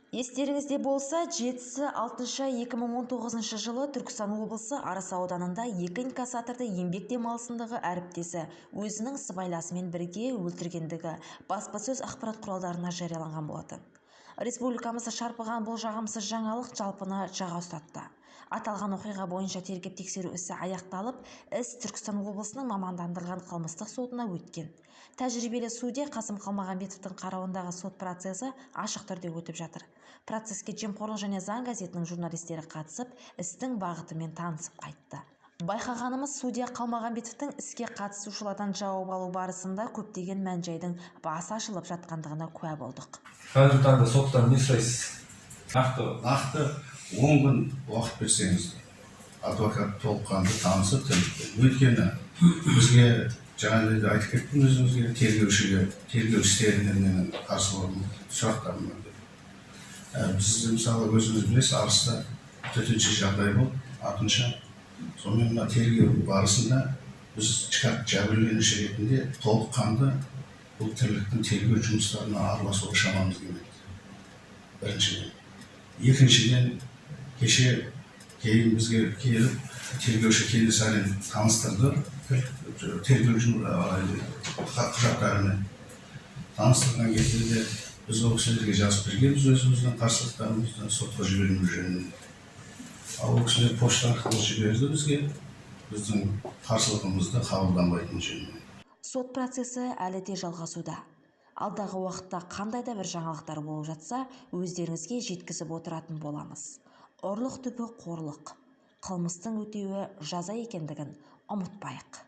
Естеріңізде болса, жетісі 6-2019 жылы Түркістан облысы Арыс ауданында екі инкассаторды еңбек демалысындағы әріптесі өзінің сыбайласымен бірге өлтіргендігі баспасөз ақпарат құралдарына жарияланған болатын. Республикамызды шарпыған бұл жағымсыз жаңалық жалпыны жаға ұстатты. Аталған оқиға бойынша тергеп-тексеру ісі аяқталып, іс Түркістан облысының мамандандырылған қылмыстық сотына өткен. Тәжірибелі судья Қасым Қалмағанбетовтің қарауындағы сот процесі ашық түрде өтіп жатыр. Процеске Жемқорлық және заң газетінің журналистері қатысып, істің бағытымен танысып қайтты. Байқағанымыз, судья Қалмағанбетовтің іске қатысушылардан жауап алу барысында көптеген мән-жайдың басы ашылып жатқандығына куә болдық. Қазіргі таңда соттан не сұрайсыз? Нақты 10 күн уақыт берсеңіз, адвокат толыққанды танысып, өйткені бізге жаңа айтып кеттім, өзіңізге тергеу істерінен қарсы болған сұрақтарым бар. Біз мысалы өзіңіз білесіз, Арыста төтенше жағдай болып, артынша сонымен мына тергеу барысында біз жәбірленуші ретінде толыққанды бұл тірліктің тергеу жұмыстарына араласуға шамамыз келмеді. Біріншіден. Екіншіден, кеше кейін бізге келіп, тергеуші Кенесарин таныстырды, тергеу құжаттарымен таныстырған кезде біз ол кісілерге жазып бергенбіз өзіміздің қарсылықтарымызды сотқа жіберу жөнінен. Ал ол кісілер пошта арқылы жіберді бізге, біздің қарсылығымызды қабылданбайтын жөнінен. Сот процесі әлі де жалғасуда. Алдағы уақытта қандай да бір жаңалықтар болып жатса, өздеріңізге жеткізіп отыратын боламыз. Ұрлық түбі қорлық. Қылмыстың өтеуі жаза екендігін ұмытпайық.